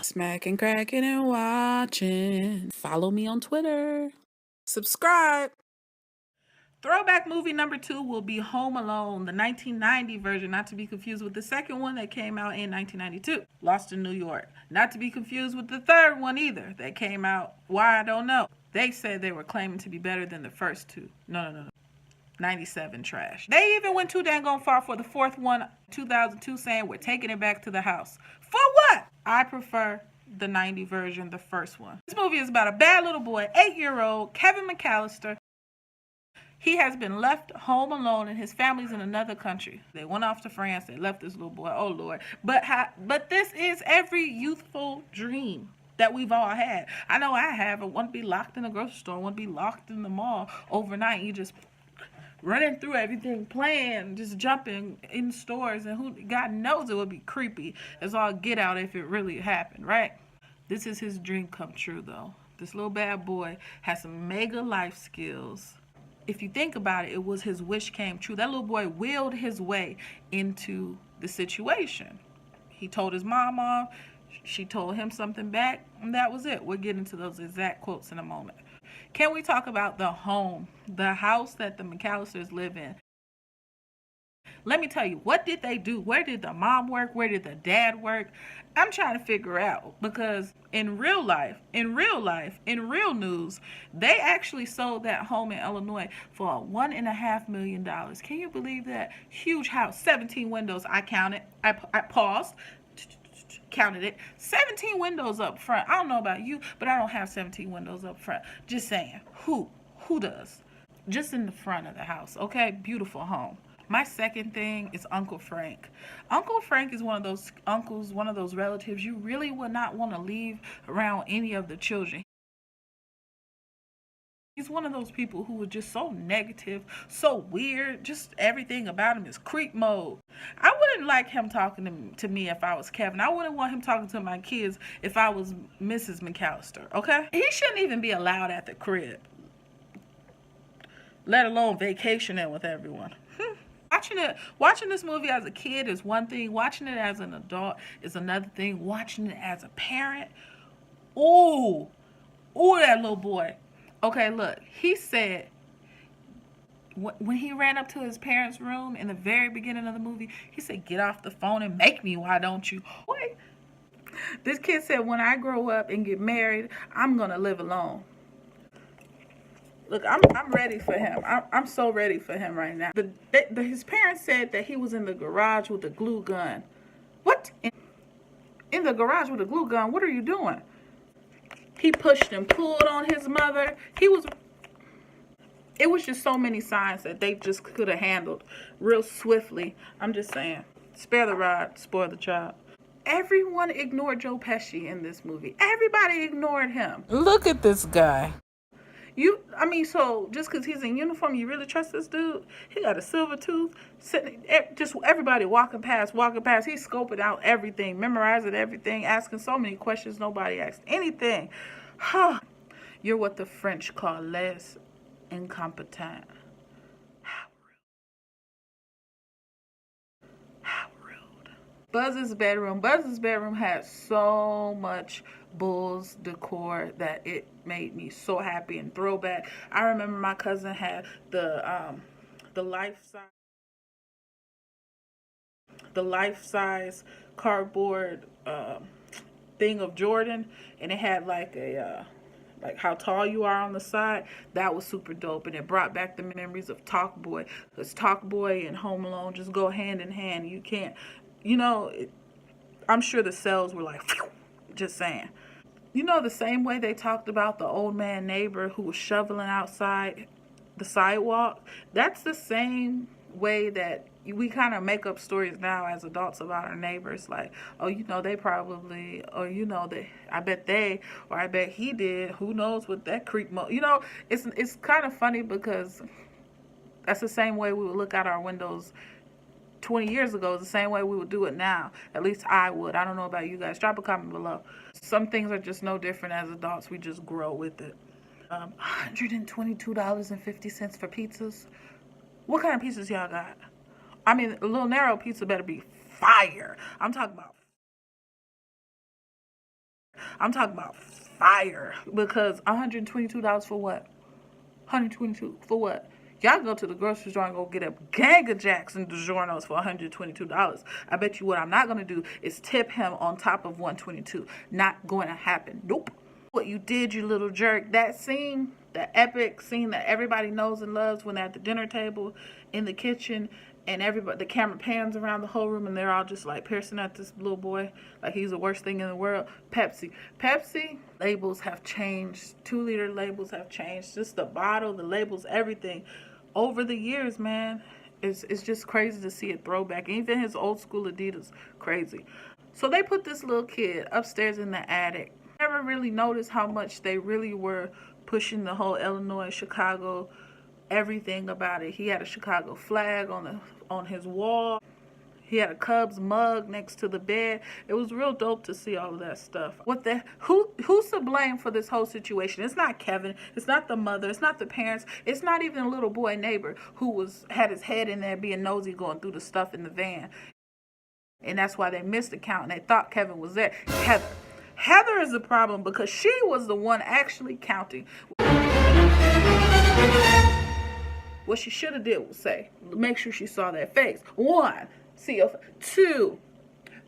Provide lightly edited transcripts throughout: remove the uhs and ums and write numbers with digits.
Smacking, cracking, and watching. Follow me on Twitter. Subscribe. Throwback movie number 2 will be Home Alone, the 1990 version, not to be confused with the second one that came out in 1992, Lost in New York. Not to be confused with the third one either, that came out, why I don't know. They said they were claiming to be better than the first two. No. 97 trash. They even went too dang far for the fourth one, 2002, saying we're taking it back to the house. For what? I prefer the 90 version, the first one. This movie is about a bad little boy, 8-year-old Kevin McAllister. He has been left home alone and his family's in another country. They went off to France. They left this little boy. Oh, Lord. But this is every youthful dream that we've all had. I know I have. I want to be locked in a grocery store. I want to be locked in the mall overnight. You just running through everything, playing, just jumping in stores, and who God knows it would be creepy as all get out if it really happened, right? This is his dream come true, though. This little bad boy has some mega life skills. If you think about it, it was his wish came true. That little boy willed his way into the situation. He told his mom off. She told him something back, and that was it. We'll get into those exact quotes in a moment. Can we talk about the home, the house that the McAllisters live in? Let me tell you, what did they do? Where did the mom work? Where did the dad work? I'm trying to figure out, because in real life, in real news, they actually sold that home in Illinois for $1.5 million. Can you believe that? Huge house, 17 windows. I counted. I paused. Counted it. 17 windows up front. I don't know about you, but I don't have 17 windows up front. Just saying. Who does? Just in the front of the house. Okay, beautiful home. My second thing is Uncle Frank. Uncle Frank is one of those uncles, one of those relatives you really would not want to leave around any of the children. He's one of those people who are just so negative, so weird. Just everything about him is creep mode. I wouldn't like him talking to me if I was Kevin. I wouldn't want him talking to my kids if I was Mrs. McAllister, okay? He shouldn't even be allowed at the crib, let alone vacationing with everyone. Watching this movie as a kid is one thing. Watching it as an adult is another thing. Watching it as a parent, ooh, that little boy. Okay, look, he said when he ran up to his parents' room in the very beginning of the movie, he said, "Get off the phone and make me, why don't you?" Wait. This kid said, when I grow up and get married, I'm going to live alone. Look, I'm ready for him. I'm so ready for him right now. His parents said that he was in the garage with a glue gun. What? In the garage with a glue gun? What are you doing? He pushed and pulled on his mother. It was just so many signs that they just could have handled real swiftly. I'm just saying, spare the rod, spoil the child. Everyone ignored Joe Pesci in this movie. Everybody ignored him. Look at this guy. So just because he's in uniform, you really trust this dude? He got a silver tooth, just everybody walking past. He's scoping out everything, memorizing everything, asking so many questions, nobody asked anything. You're what the French call les incompetent. How rude. Buzz's bedroom had so much Bulls decor that it made me so happy. And Throwback, I remember my cousin had the life size cardboard thing of Jordan, and it had like a like how tall you are on the side. That was super dope, and it brought back the memories of Talk Boy, because Talk Boy and Home Alone just go hand in hand. You can't, I'm sure the cells were like, phew, just saying. The same way they talked about the old man neighbor who was shoveling outside the sidewalk, that's the same way that we kind of make up stories now as adults about our neighbors. Like, oh, they probably, or I bet they, or I bet he did. Who knows what that creep it's kind of funny, because that's the same way we would look out our windows 20 years ago. Is the same way we would do it now. At least I would. I don't know about you guys. Drop a comment below. Some things are just no different as adults. We just grow with it. $122.50 for pizzas. What kind of pizzas y'all got? I mean, a little narrow pizza better be fire. I'm talking about I'm talking about fire. Because $122 for what? 122 for what? Y'all go to the grocery store and go get a gang of Jackson DiGiorno's for $122. I bet you what I'm not going to do is tip him on top of 122. Not going to happen. Nope. What you did, you little jerk. That scene, the epic scene that everybody knows and loves when they're at the dinner table in the kitchen and everybody, the camera pans around the whole room and they're all just like piercing at this little boy like he's the worst thing in the world. Pepsi labels have changed. 2-liter labels have changed. Just the bottle, the labels, everything. Over the years, man, it's just crazy to see it throwback. Even his old school Adidas, crazy. So they put this little kid upstairs in the attic. Never really noticed how much they really were pushing the whole Illinois, Chicago, everything about it. He had a Chicago flag on his wall. He had a Cubs mug next to the bed. It was real dope to see all of that stuff. Who's to blame for this whole situation? It's not Kevin. It's not the mother. It's not the parents. It's not even a little boy neighbor who had his head in there being nosy going through the stuff in the van. And that's why they missed the count and they thought Kevin was there. Heather is the problem because she was the one actually counting. What she should have did was say, make sure she saw that face. 1, see your 2,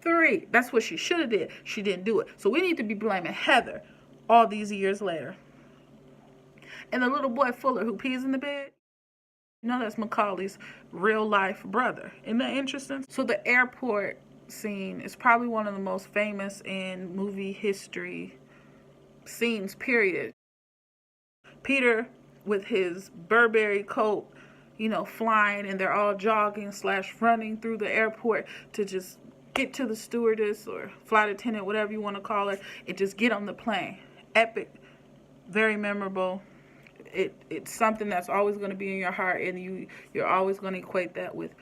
3. That's what she should have did. She didn't do it. So we need to be blaming Heather all these years later. And the little boy Fuller who pees in the bed, you know that's Macaulay's real life brother. Isn't that interesting? So the airport scene is probably one of the most famous in movie history scenes, period. Peter with his Burberry coat, you know, flying, and they're all jogging / running through the airport to just get to the stewardess or flight attendant, whatever you want to call her, and just get on the plane. Epic, very memorable. It's something that's always going to be in your heart, and you're always going to equate that with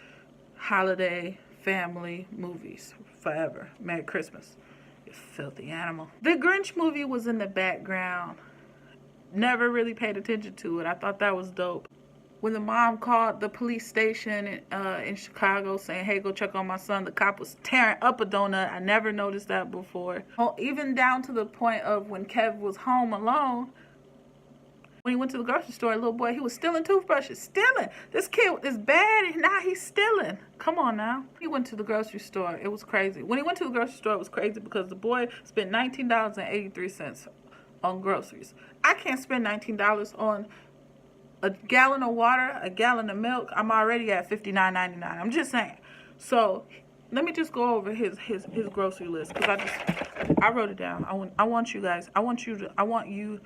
holiday family movies forever. Merry Christmas, you filthy animal. The Grinch movie was in the background. Never really paid attention to it. I thought that was dope. When the mom called the police station in Chicago saying, hey, go check on my son, the cop was tearing up a donut. I never noticed that before. Even down to the point of when Kev was home alone, when he went to the grocery store, a little boy, he was stealing toothbrushes. Stealing. This kid is bad, and now he's stealing. Come on now. He went to the grocery store. It was crazy. When he went to the grocery store, it was crazy because the boy spent $19.83 on groceries. I can't spend $19 on a gallon of water, a gallon of milk. I'm already at $59.99. I'm just saying. So let me just go over his grocery list because I wrote it down. I want you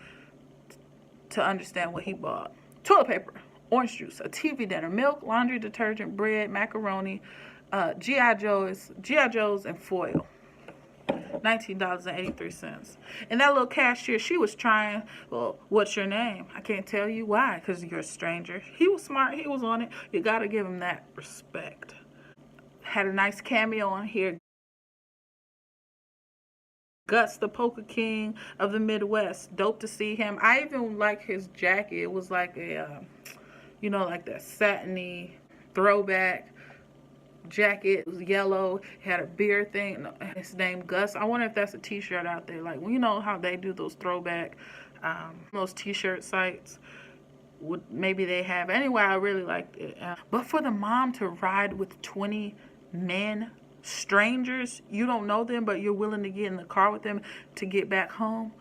to understand what he bought. Toilet paper, orange juice, a TV dinner, milk, laundry detergent, bread, macaroni, G.I. Joes, and foil. $19.83. And that little cashier, she was trying, well, what's your name? I can't tell you why, because you're a stranger. He was smart. He was on it. You got to give him that respect. Had a nice cameo on here. Guts, the Poker King of the Midwest. Dope to see him. I even like his jacket. It was like a, like that satiny throwback jacket. It was yellow. Had a beer thing. His name Gus. I wonder if that's a t-shirt out there. Like, you know how they do those throwback, those t-shirt sites. Maybe they have. Anyway, I really liked it. But for the mom to ride with 20 men, strangers, you don't know them, but you're willing to get in the car with them to get back home.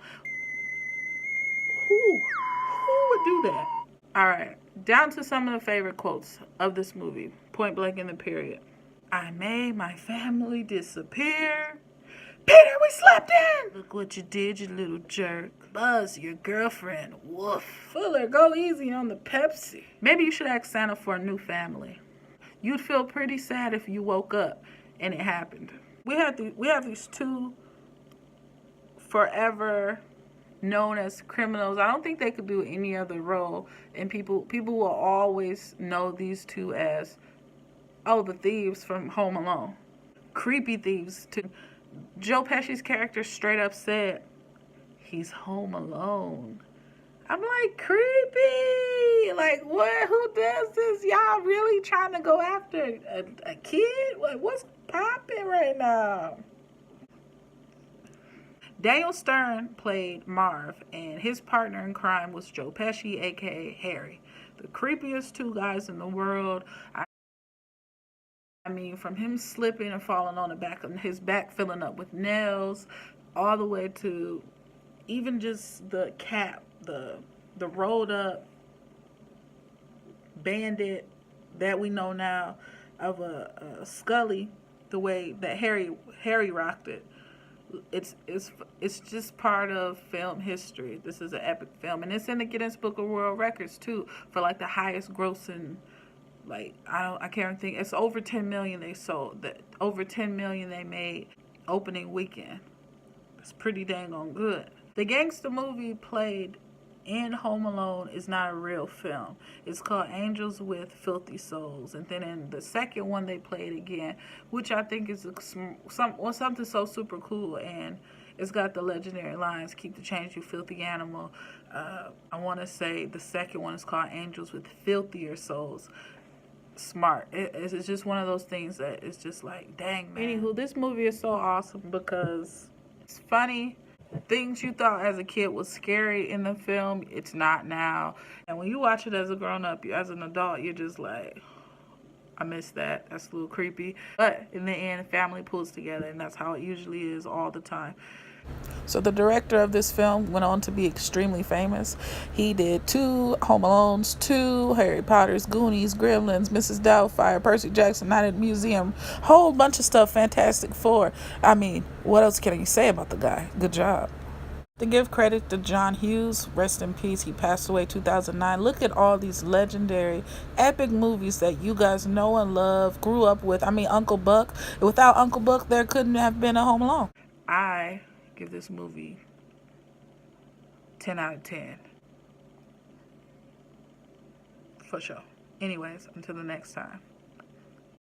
Who would do that? All right, down to some of the favorite quotes of this movie, point blank in the period. I made my family disappear. Peter, we slept in. Look what you did, you little jerk. Buzz, your girlfriend. Woof. Fuller, go easy on the Pepsi. Maybe you should ask Santa for a new family. You'd feel pretty sad if you woke up and it happened. We have these two forever known as criminals. I don't think they could do any other role, and people will always know these two as, oh, the thieves from Home Alone. Creepy thieves too. Joe Pesci's character straight up said, he's home alone. I'm like, creepy. Like, what? Who does this? Y'all really trying to go after a kid? Like, what's popping right now? Daniel Stern played Marv, and his partner in crime was Joe Pesci, aka Harry. The creepiest two guys in the world. I mean, from him slipping and falling on the back of his back, filling up with nails, all the way to even just the cap, the rolled up bandit that we know now of a Scully, the way that Harry rocked it. It's just part of film history. This is an epic film, and it's in the Guinness Book of World Records too for like the highest grossing. Like I can't think. It's over 10 million they sold. That over 10 million they made opening weekend. It's pretty dang on good. The gangster movie played in Home Alone is not a real film. It's called Angels with Filthy Souls. And then in the second one they played again, which I think is something so super cool. And it's got the legendary lines, keep the change, you filthy animal. I want to say the second one is called Angels with Filthier Souls. Smart. It's just one of those things that it's just like, dang, man. Anywho, this movie is so awesome because it's funny. Things you thought as a kid was scary in the film, it's not now. And when you watch it as a grown up, as an adult, you're just like, I miss that. That's a little creepy. But in the end, family pulls together, and that's how it usually is all the time. So the director of this film went on to be extremely famous. He did 2 Home Alones, 2 Harry Potter's, Goonies, Gremlins, Mrs. Doubtfire, Percy Jackson, Night at the Museum, whole bunch of stuff, Fantastic Four. I mean, what else can you say about the guy? Good job. To give credit to John Hughes, rest in peace, he passed away 2009. Look at all these legendary, epic movies that you guys know and love, grew up with. I mean, Uncle Buck. Without Uncle Buck, there couldn't have been a Home Alone. I give this movie 10 out of 10. For sure. Anyways, until the next time.